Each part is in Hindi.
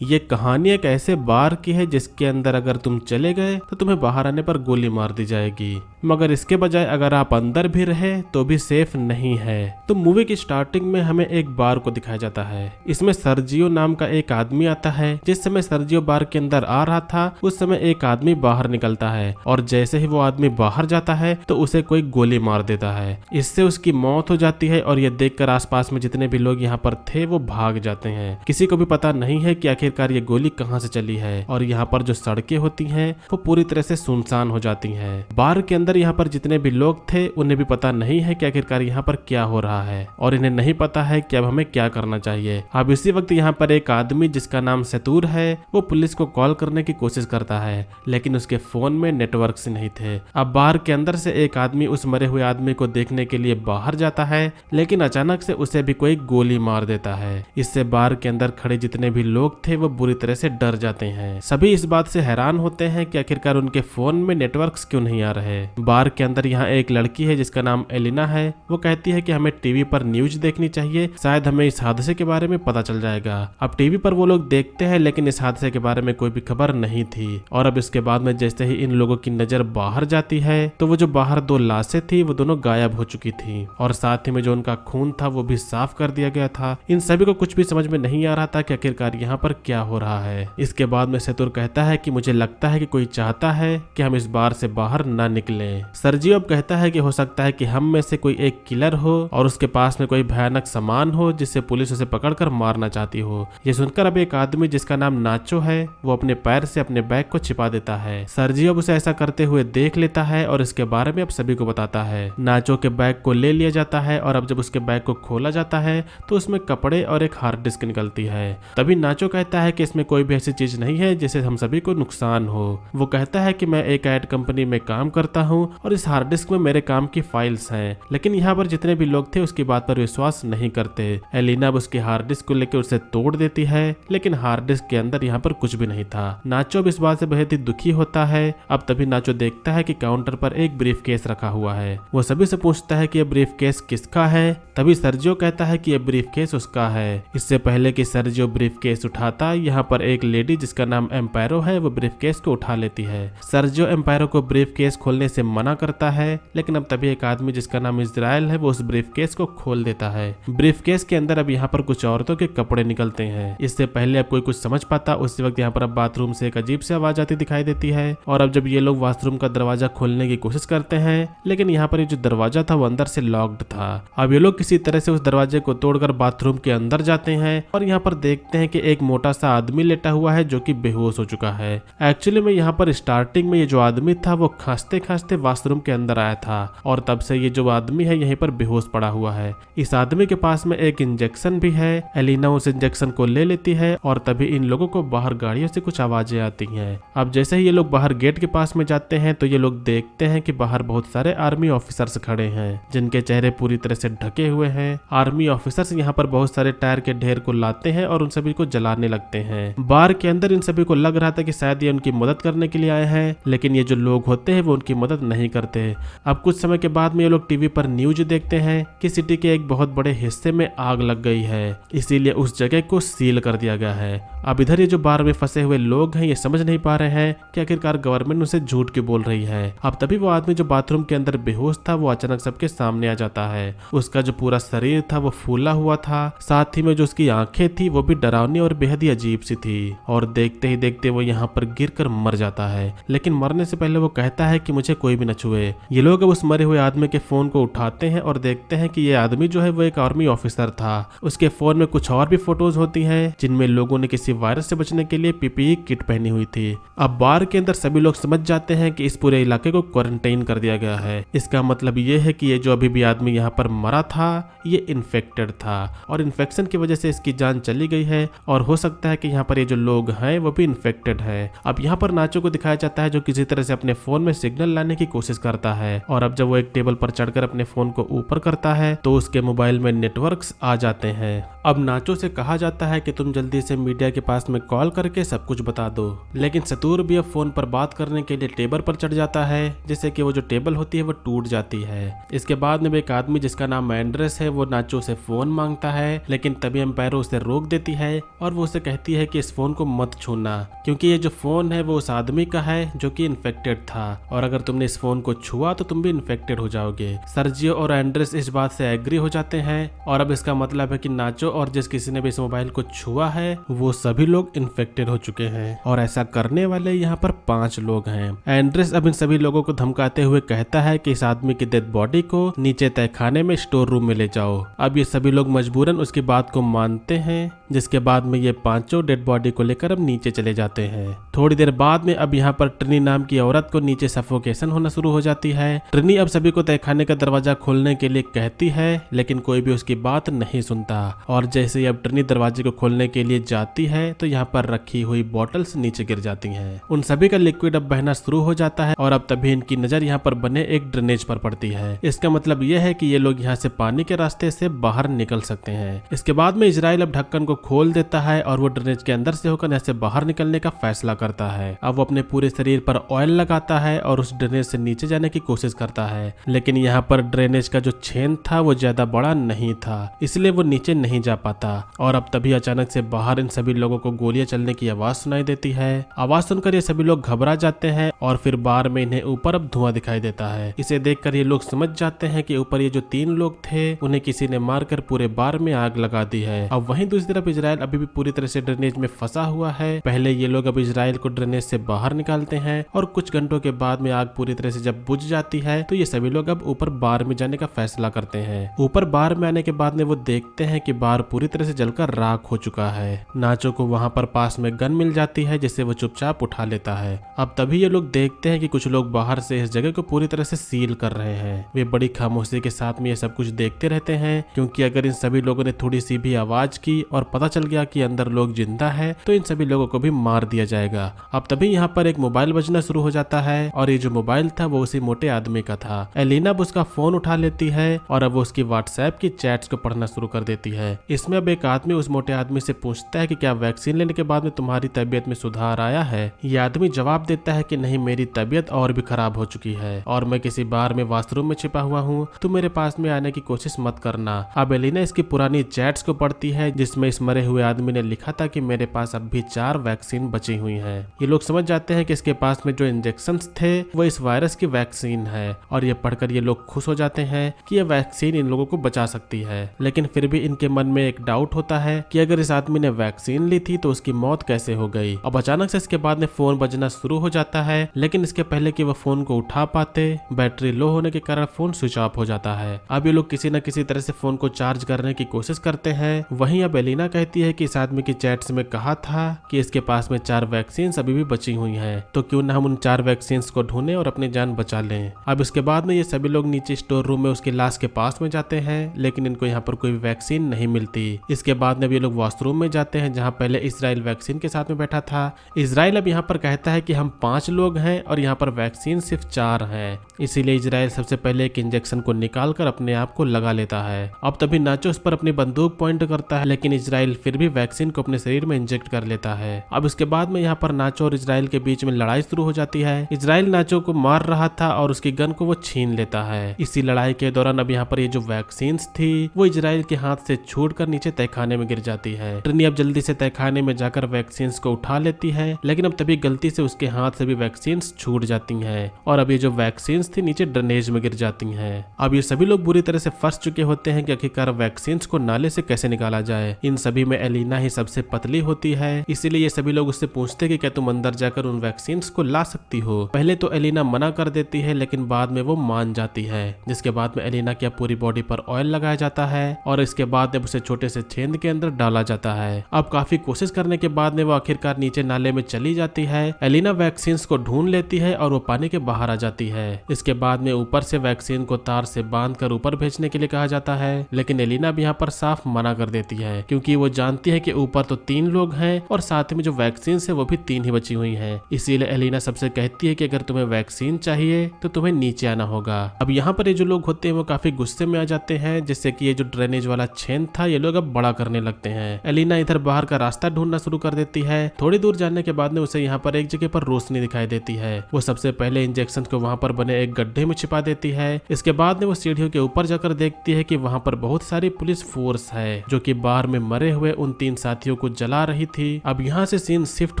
ये कहानी एक ऐसे बार की है जिसके अंदर अगर तुम चले गए तो तुम्हें बाहर आने पर गोली मार दी जाएगी, मगर इसके बजाय अगर आप अंदर भी रहे तो भी सेफ नहीं है। तो मूवी की स्टार्टिंग में हमें एक बार को दिखाया जाता है। इसमें सर्जियो नाम का एक आदमी आता है। जिस समय सर्जियो बार के अंदर आ रहा था उस समय एक आदमी बाहर निकलता है और जैसे ही वो आदमी बाहर जाता है तो उसे कोई गोली मार देता है। इससे उसकी मौत हो जाती है और ये देखकर आसपास में जितने भी लोग यहाँ पर थे वो भाग जाते हैं। किसी को भी पता नहीं है कि आखिरकार ये गोली कहाँ से चली है और यहाँ पर जो सड़कें होती हैं वो पूरी तरह से सुनसान हो जाती हैं। बार के अंदर यहाँ पर जितने भी लोग थे उन्हें भी पता नहीं है कि आखिरकार यहाँ पर क्या हो रहा है और इन्हें नहीं पता है कि अब हमें क्या करना चाहिए। अब इसी वक्त यहाँ पर एक आदमी जिसका नाम सतूर है वो पुलिस को कॉल करने की कोशिश करता है, लेकिन उसके फोन में नेटवर्क से नहीं थे। अब बार के अंदर से एक आदमी उस मरे हुए आदमी को देखने के लिए बाहर जाता है, लेकिन अचानक से उसे भी कोई गोली मार देता है। इससे बार के अंदर खड़े जितने भी लोग थे वो बुरी तरह से डर जाते हैं। सभी इस बात से हैरान होते हैं कि आखिरकार उनके फोन में नेटवर्क्स क्यों नहीं आ रहे। बार के अंदर यहाँ एक लड़की है जिसका नाम एलिना है। वो कहती है कि हमें टीवी पर न्यूज देखनी चाहिए, शायद हमें इस हादसे के बारे में पता चल जाएगा। अब टीवी पर वो लोग देखते हैं लेकिन इस हादसे के बारे में कोई भी खबर नहीं थी। और अब इसके बाद में जैसे ही इन लोगों की नजर बाहर जाती है तो वो जो बाहर दो लाशें थी वो दोनों गायब हो चुकी थी और साथ ही में जो उनका खून था वो भी साफ कर दिया गया था। इन सभी को कुछ भी समझ में नहीं आ रहा था कि आखिरकार यहाँ पर क्या हो रहा है। इसके बाद में सेतुर कहता है कि मुझे लगता है कि कोई चाहता है कि हम इस बार से बाहर ना निकले। सर्जियो अब कहता है कि हो सकता है कि हम में से कोई एक किलर हो और उसके पास में कोई भयानक सामान हो जिससे पुलिस उसे पकड़कर मारना चाहती हो। ये सुनकर अब एक आदमी जिसका नाम नाचो है वो अपने पैर से अपने बैग को छिपा देता है। सर्जियो अब उसे ऐसा करते हुए देख लेता है और इसके बारे में अब सभी को बताता है। नाचो के बैग को ले लिया जाता है और अब जब उसके बैग को खोला जाता है तो उसमें कपड़े और एक हार्ड डिस्क निकलती है। तभी नाचो कहता है कि इसमें कोई भी ऐसी चीज नहीं है जिससे हम सभी को नुकसान हो। वो कहता है कि मैं एक ऐड कंपनी में काम करता हूँ और इस हार्ड डिस्क में मेरे काम की फाइल्स हैं, लेकिन यहाँ पर जितने भी लोग थे उसकी बात पर विश्वास नहीं करते। एलिना अब उसकी हार्ड डिस्क को लेकर उसे तोड़ देती है, लेकिन हार्ड डिस्क के अंदर यहाँ पर कुछ भी नहीं था। नाचो अब इस बात से बेहद ही दुखी होता है। अब तभी नाचो देखता है कि काउंटर पर एक ब्रीफ केस रखा हुआ है। वो सभी से पूछता है कि यह ब्रीफ केस किसका है। तभी सर्जियो कहता है कि यह ब्रीफ केस उसका है। इससे पहले कि सर्जियो ब्रीफ केस उठाता, यहाँ पर एक लेडी जिसका नाम एम्पायरो है वो ब्रीफ केस को उठा लेती है। सर्जियो एम्पायरो को ब्रीफ केस खोलने से मना करता है, लेकिन अब तभी एक आदमी जिसका नाम इजराइल है वो उस ब्रीफ केस को खोल देता है। ब्रीफ केस के अंदर अब यहाँ पर कुछ औरतों के कपड़े निकलते हैं। इससे पहले अब कोई कुछ समझ पाता उसी वक्त यहाँ पर अब बाथरूम से एक अजीब सी आवाज आती दिखाई देती है और अब जब ये लोग वॉशरूम का दरवाजा खोलने की कोशिश करते हैं, लेकिन यहाँ पर ये जो दरवाजा था वो अंदर से लॉक्ड था। अब ये लोग किसी तरह से उस दरवाजे को तोड़कर बाथरूम के अंदर जाते हैं और यहाँ पर देखते हैं कि एक मोटा सा आदमी लेटा हुआ है जो कि बेहोश हो चुका है। एक्चुअली में यहाँ पर स्टार्टिंग में ये जो आदमी था वो खांसते खांसते वॉशरूम के अंदर आया था और तब से ये जो आदमी है यहीं पर बेहोश पड़ा हुआ है। इस आदमी के पास में एक इंजेक्शन भी है। एलिना उस इंजेक्शन को ले लेती है और तभी इन लोगों को बाहर गाड़ियों से कुछ आवाजें आती हैं। अब जैसे ही ये लोग बाहर गेट के पास में जाते हैं तो ये लोग देखते हैं कि बाहर बहुत सारे आर्मी ऑफिसर्स खड़े हैं जिनके चेहरे पूरी तरह से ढके हुए हैं। आर्मी ऑफिसर्स यहाँ पर बहुत सारे टायर के ढेर को लाते हैं और उन सभी को जलाने लगते हैं। बार के अंदर इन सभी को लग रहा था कि शायद ये उनकी मदद करने के लिए आए हैं, लेकिन ये जो लोग होते हैं वो उनकी मदद नहीं करते। अब कुछ समय के बाद में ये लोग टीवी पर न्यूज देखते हैं कि सिटी के एक बहुत बड़े हिस्से में आग लग गई है, इसीलिए उस जगह को सील कर दिया गया है। अब इधर ये जो बार में फंसे हुए लोग हैं ये समझ नहीं पा रहे हैं कि आखिरकार गवर्नमेंट उनसे झूठ क्यों बोल रही है। अब तभी वो आदमी जो बाथरूम के अंदर बेहोश था वो अचानक सबके सामने आ जाता है। उसका जो पूरा शरीर था वो फूला हुआ था, साथ ही में जो उसकी आंखें थी वो भी डरावनी और बेहद ही अजीब सी थी और देखते ही देखते वो यहाँ पर गिरकर मर जाता है। लेकिन मरने से पहले वो कहता है कि मुझे कोई भी न छुए। ये लोग अब उस मरे हुए आदमी के फोन को उठाते हैं और देखते हैं कि ये आदमी जो है वो एक आर्मी ऑफिसर था। उसके फोन में कुछ और भी फोटोज होती हैं जिनमें लोगों ने किसी वायरस से बचने के लिए पीपीई किट पहनी हुई थी। अब बार के अंदर सभी लोग समझ जाते हैं कि इस पूरे इलाके को क्वारंटाइन कर दिया गया है। इसका मतलब ये है कि ये जो अभी भी आदमी यहाँ पर मरा था ये इन्फेक्टेड था और इन्फेक्शन की वजह से इसकी जान चली गई है और हो सकता है कि यहाँ पर ये जो लोग हैं वो भी इन्फेक्टेड है। अब यहाँ पर नाचो को दिखाया जाता है जो किसी तरह से अपने फोन में सिग्नल लाने की कोशिश करता है और अब जब वो एक टेबल पर चढ़कर अपने फोन को ऊपर करता है तो उसके मोबाइल में नेटवर्क्स आ जाते हैं। अब नाचो से कहा जाता है कि तुम जल्दी से मीडिया के पास में कॉल करके सब कुछ बता दो, लेकिन सतूर भी अब फोन पर बात करने के लिए टेबल पर चढ़ जाता है जिससे कि वो जो टेबल होती है वो टूट जाती है। इसके बाद में एक आदमी जिसका नाम एंड्रेस है वो नाचो से फोन मांगता है, लेकिन तभी एम्पायरो उसे रोक देती है और वो उसे कहती है कि इस फोन को मत छूना, क्योंकि ये जो फोन है वो उस आदमी का है जो कि इन्फेक्टेड था, और अगर तुमने इस फोन को छुआ तो तुम भी इन्फेक्टेड हो जाओगे। सर्जियो और एंड्रेस इस बात से एग्री हो जाते हैं, और अब इसका मतलब है कि नाचो और जिस किसी ने भी इस मोबाइल को छुआ है वो सभी लोग इन्फेक्टेड हो चुके हैं, और ऐसा करने वाले यहाँ पर 5 लोग हैं। एंड्रेस अब इन सभी लोगों को धमकाते हुए कहता है कि इस आदमी की डेड बॉडी को नीचे तहखाने में स्टोर रूम में ले जाओ। अब ये सभी लोग मजबूरन उसकी बात को मानते हैं, जिसके बाद में ये 5 डेड बॉडी को लेकर अब नीचे चले जाते हैं। थोड़ी देर बाद में अब यहाँ पर ट्रिनी नाम की औरत को नीचे सफोकेशन होना शुरू हो जाती है। ट्रिनी अब सभी को तहखाने का दरवाजा खोलने के लिए कहती है, लेकिन कोई भी उसकी बात नहीं सुनता, और जैसे ही अब ट्रिनी दरवाजे को खोलने के लिए जाती है तो यहाँ पर रखी हुई बॉटल्स नीचे गिर जाती हैं। उन सभी का लिक्विड अब बहना शुरू हो जाता है, और अब तभी इनकी नजर यहाँ पर बने एक ड्रेनेज पर पड़ती है। इसका मतलब यह है कि ये लोग यहाँ से पानी के रास्ते से बाहर निकल सकते हैं। इसके बाद में इजराइल अब ढक्कन को खोल देता है और वो ड्रेनेज के अंदर से होकर यहाँ से बाहर निकलने का फैसला करता है। अब वो अपने पूरे शरीर पर ऑयल लगाता है और उस ड्रेनेज से नीचे जाने की कोशिश करता है, लेकिन यहाँ पर ड्रेनेज का जो छेद था वो ज्यादा बड़ा नहीं था, इसलिए वो नीचे नहीं जा पाता। और अब तभी अचानक से बाहर इन सभी लोगों को गोलियां चलने की आवाज सुनाई देती है। आवाज सुनकर ये सभी लोग घबरा जाते हैं, और फिर बार में इन्हें ऊपर अब धुआं दिखाई देता है। इसे देखकर ये लोग समझ जाते हैं कि ऊपर ये जो 3 लोग थे उन्हें किसी ने मारकर पूरे बार में आग लगा दी है। अब वहीं दूसरी तरफ इजराइल अभी भी पूरी तरह से ड्रेनेज में फंसा हुआ है। पहले ये लोग अब इजराइल को ड्रेनेज से बाहर निकालते हैं, और कुछ घंटों के बाद में आग पूरी तरह से जब बुझ जाती है तो ये सभी लोग अब ऊपर बार में जाने का फैसला करते हैं। ऊपर बार में आने के बाद में वो देखते हैं कि बार पूरी तरह से जलकर राख हो चुका है। नाचो को वहां पर पास में गन मिल जाती है, जिसे वो चुपचाप उठा लेता है। अब तभी ये लोग देखते हैं कि कुछ लोग बाहर से इस जगह को पूरी तरह से सील कर रहे हैं। वे बड़ी खामोशी के साथ में ये सब कुछ देखते रहते हैं, क्योंकि अगर इन सभी लोगों ने थोड़ी सी भी आवाज की और पता चल गया कि अंदर लोग जिंदा है तो इन सभी लोगों को भी मार दिया जाएगा। अब तभी यहाँ पर एक मोबाइल बजना शुरू हो जाता है, और ये जो मोबाइल था वो उसी मोटे आदमी का था। एलिना अब उसका फोन उठा लेती है और अब वो उसकी व्हाट्सएप की चैट्स को पढ़ना शुरू कर देती है। इसमें अब एक आदमी उस मोटे आदमी से पूछता है कि क्या वैक्सीन लेने के बाद में तुम्हारी तबीयत में सुधार आया है। ये आदमी जवाब देता है कि नहीं, मेरी तबीयत और भी खराब हो चुकी है, और मैं किसी बार में वॉशरूम में छिपा हुआ हूँ, तुम मेरे पास में आने की कोशिश मत करना। अब एलिना इसकी पुरानी चैट्स को पढ़ती है, जिसमें इस मरे हुए आदमी ने लिखा था कि मेरे पास अब भी 4 वैक्सीन बची हुई हैं। ये लोग समझ जाते हैं कि इसके पास में जो इंजेक्शंस थे वो इस वायरस की वैक्सीन है, और ये पढ़कर ये लोग खुश हो जाते हैं कि ये वैक्सीन इन लोगों को बचा सकती है। लेकिन फिर भी इनके मन में एक डाउट होता है कि अगर इस आदमी ने वैक्सीन ली थी तो उसकी मौत कैसे हो गई। अब अचानक से इसके बाद में फोन बजना शुरू हो जाता है, लेकिन इसके पहले कि वो फोन को उठा पाते, बैटरी लो होने के कारण फोन स्विच ऑफ हो जाता है। अब ये लोग किसी न किसी तरह से फोन को चार्ज करने की कोशिश करते हैं। वहीं अब एलिना कहती है कि इस आदमी की चैट्स में कहा था कि इसके पास में 4 वैक्सीन अभी भी बची हुई हैं, तो क्यों ना हम उन 4 वैक्सीन को ढूंढें और अपनी जान बचा लें। अब इसके बाद में ये सभी लोग नीचे स्टोर रूम में उसकी लाश के पास में जाते हैं, लेकिन इनको यहाँ पर कोई वैक्सीन नहीं मिलती। इसके बाद में ये लोग वॉशरूम में जाते हैं, जहाँ पहले इजराइल वैक्सीन के साथ में बैठा था। इजराइल अब यहाँ पर कहता है कि हम 5 लोग हैं और यहाँ पर वैक्सीन सिर्फ 4 हैं, इसीलिए इजराइल सबसे पहले एक इंजेक्शन को निकाल कर अपने आप को लगा लेता है। अब तभी नाचो उस पर अपनी बंदूक पॉइंट करता है, लेकिन इजराइल फिर भी वैक्सीन को अपने शरीर में इंजेक्ट कर लेता है। अब इसके बाद में यहाँ पर नाचो और इजराइल के बीच में लड़ाई शुरू हो जाती है। इजराइल नाचो को मार रहा था और उसकी गन को वो छीन लेता है। इसी लड़ाई के दौरान अब यहाँ पर ये जो वैक्सीन थी वो इजराइल के हाथ से छूटकर नीचे तहखाने में गिर जाती है। ट्रिनी अब जल्दी से तहखाने में जाकर वैक्सीन को उठा लेती है, लेकिन अब तभी गलती से उसके हाथ से भी वैक्सीन छूट जाती हैं, और अब ये जो वैक्सीन थी नीचे ड्रेनेज में गिर जाती हैं। अब ये सभी लोग बुरी तरह से फंस चुके होते हैं कि आखिरकार वैक्सीन को नाले से कैसे निकाला जाए। इन सभी में एलिना ही सबसे पतली होती है, इसीलिए ये सभी लोग उससे पूछते कि क्या तुम अंदर जाकर उन वैक्सीन को ला सकती हो। पहले तो एलिना मना कर देती है, लेकिन बाद में वो मान जाती है, जिसके बाद में एलिना की पूरी बॉडी पर ऑयल लगाया जाता है और इसके बाद में उसे छोटे से छेद के अंदर डाला जाता है। अब काफी कोशिश करने के बाद में वो आखिरकार नीचे नाले में चली जाती है। एलिना वैक्सीन को ढूंढ लेती है और वो पानी के बाहर आ जाती है। इसके बाद में ऊपर से वैक्सीन को तार से बांधकर ऊपर भेजने के लिए कहा जाता है, लेकिन एलिना भी यहाँ पर साफ मना कर देती है, क्योंकि वो जानती है कि ऊपर तो 3 लोग हैं और साथ में जो वैक्सीन है वो भी 3 ही बची हुई हैं। इसीलिए एलिना सबसे कहती है कि अगर तुम्हें वैक्सीन चाहिए तो तुम्हें नीचे आना होगा। अब यहाँ पर ये जो लोग होते हैं वो काफी गुस्से में आ जाते हैं, जिससे कि ये जो ड्रेनेज वाला छेद था ये लोग अब बड़ा करने लगते हैं। एलिना इधर बाहर का रास्ता ढूंढना शुरू कर देती है। थोड़ी दूर जाने के बाद में उसे यहाँ पर एक जगह पर रोशनी दिखाई देती है। वो सबसे पहले इंजेक्शन को वहाँ पर बने एक गड्ढे में छिपा देती है। इसके बाद में वो सीढ़ियों के ऊपर जाकर देखती है कि वहाँ पर बहुत सारी पुलिस फोर्स है, जो कि बाहर में मरे हुए उन 3 साथियों को जला रही थी। अब यहाँ से सीन शिफ्ट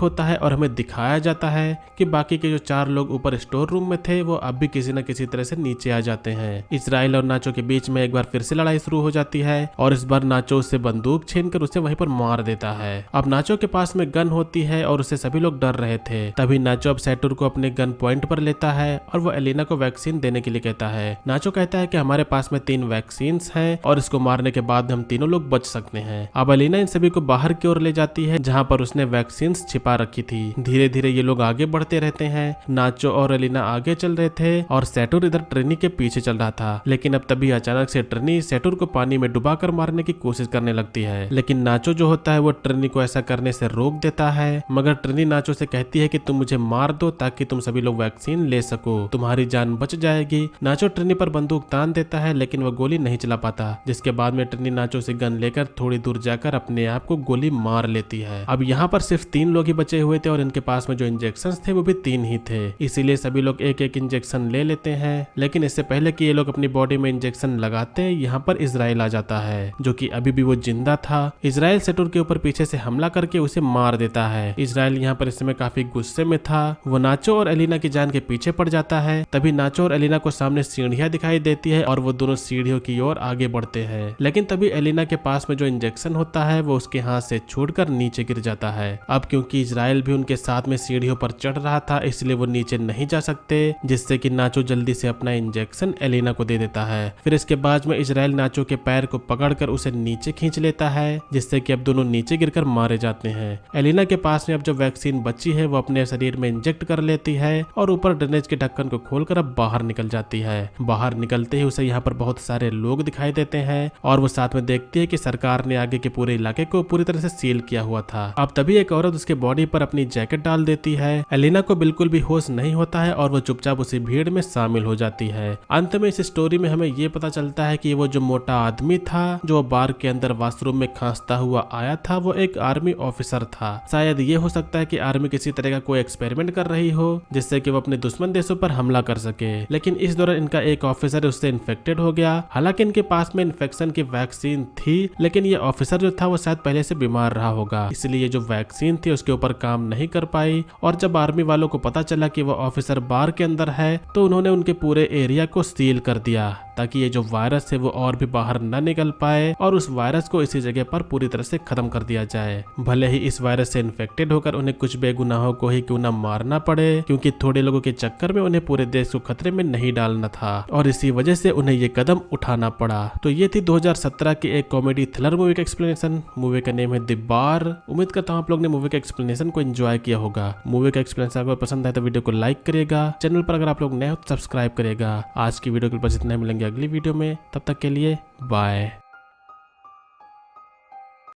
होता है और हमें दिखाया जाता है कि बाकी के जो 4 लोग ऊपर स्टोर रूम में थे वो अब भी किसी न किसी तरह से नीचे आ जाते हैं। इजराइल और नाचो के बीच में एक बार फिर से लड़ाई शुरू हो जाती है और इस बार नाचो उससे बंदूक छीनकर उसे वहीं पर मार देता है। अब नाचो के पास में गन होती है और उसे सभी लोग डर रहे थे। तभी नाचो अब सैटुर को अपने गन पॉइंट पर लेता है और वो एलिना को वैक्सीन देने के लिए कहता है। नाचो कहता है कि हमारे पास में 3 वैक्सीन हैं और इसको मारने के बाद हम तीनों लोग बच सकते हैं। अब एलिना इन सभी को बाहर की ओर ले जाती है जहाँ पर उसने वैक्सीन छिपा रखी थी। धीरे धीरे ये लोग आगे बढ़ते रहते हैं। नाचो और एलिना आगे चल रहे थे और सैटुर इधर ट्रिनी के पीछे चल रहा था। लेकिन अब तभी अचानक से ट्रिनी सैटुर को पानी में डुबाकर मारने की कोशिश करने लगती है। लेकिन नाचो जो होता है वो ट्रिनी को ऐसा करने से रोक देता है, मगर ट्रिनी नाचो से कहती है कि तुम मुझे मार दो ताकि तुम सभी लोग वैक्सीन ले सको, तुम्हारी जान बच जाएगी। नाचो ट्रिनी पर बंदूक तान देता है लेकिन वो गोली नहीं चला पाता, जिसके बाद में ट्रिनी नाचो से गन लेकर थोड़ी दूर जाकर अपने आप को गोली मार लेती है। अब यहाँ पर सिर्फ 3 लोग ही बचे हुए थे और इनके पास में जो इंजेक्शन थे वो भी 3 ही थे, इसीलिए सभी लोग एक एक इंजेक्शन ले लेते हैं। लेकिन इससे पहले कि ये लोग अपनी बॉडी में इंजेक्शन लगाते हैं, यहाँ पर इजराइल आ जाता है जो कि अभी भी वो जिंदा था। इजराइल सैटुर के ऊपर पीछे से हमला करके उसे मार देता है। इजराइल यहाँ पर इस समय काफी गुस्से में था। वो नाचो और एलिना की जान के पीछे पड़ जाता है। तभी नाचो और एलिना को सामने सीढ़ियां दिखाई देती है और वो दोनों सीढ़ियों की ओर आगे बढ़ते हैं। लेकिन तभी एलिना के पास में जो इंजेक्शन होता है वो उसके हाथ से छूटकर नीचे गिर जाता है। अब क्योंकि इजराइल भी उनके साथ में सीढ़ियों पर चढ़ रहा था इसलिए वो नीचे नहीं जा सकते, जिससे कि नाचो जल्दी से अपना इंजेक्शन एलिना को दे देता है। फिर इसके बाद में इजराइल नाचो के पैर को पकड़कर उसे नीचे खींच लेता है, जिससे कि अब दोनों नीचे गिरकर मारे जाते हैं। एलिना के पास में अब जो वैक्सीन बची है वो अपने शरीर में इंजेक्ट कर लेती है और ऊपर ड्रेनेज के ढक्कन को खोलकर अब बाहर निकल जाती है। बाहर निकलते ही उसे यहाँ पर बहुत सारे लोग दिखाई देते हैं और वो साथ में देखती है कि सरकार ने आगे के पूरे इलाके को पूरी तरह से सील किया हुआ था। अब तभी एक औरत उसके बॉडी पर अपनी जैकेट डाल देती है। एलिना को बिल्कुल भी होश नहीं होता है और वो चुपचाप उसी भीड़ में शामिल हो जाती है। अंत में इस स्टोरी में हमें ये पता चलता है कि वो जो मोटा आदमी था जो बार के अंदर वॉशरूम में खांसता हुआ आया था वो एक आर्मी ऑफिसर था। शायद ये हो सकता है कि आर्मी किसी तरह का कोई एक्सपेरिमेंट कर रही हो जिससे कि वो अपने दुश्मन देशों पर हमला कर सके। लेकिन इस दौरान इनका एक ऑफिसर उससे इन्फेक्टेड हो गया। हालांकि इनके पास में इन्फेक्शन की वैक्सीन थी, लेकिन ये ऑफिसर जो था वो शायद पहले से बीमार रहा होगा, इसलिए जो वैक्सीन थी उसके ऊपर काम नहीं कर पाई। और जब आर्मी वालों को पता चला कि वो ऑफिसर बार के अंदर है तो उन्होंने उनके पूरे एरिया को सील कर दिया ताकि ये जो वायरस है वो और भी बाहर न निकल पाए और उस वायरस को इसी जगह पर पूरी तरह से खत्म कर दिया जाए। भले ही इस वायरस से इन्फेक्टेड होकर उन्हें कुछ बेगुनाहों को ही क्यों न मारना पड़े, क्योंकि थोड़े लोगों के चक्कर में उन्हें पूरे देश को खतरे में नहीं डालना था और इसी वजह से उन्हें ये कदम उठाना पड़ा। तो ये थी 2017 की एक कॉमेडी थ्रिलर मूवी का एक्सप्लेनेशन। मूवी का नेम है द बार। उम्मीद करता हूँ आप लोग ने मूवी का एक्सप्लेनेशन को एंजॉय किया होगा। मूवी का एक्सप्लेनेशन अगर पसंद आए तो वीडियो को लाइक करिएगा, चैनल पर अगर आप लोग नए हो तो सब्सक्राइब करिएगा। आज की वीडियो के बस इतना, मिलेंगे अगली वीडियो में, तब तक के लिए बाय।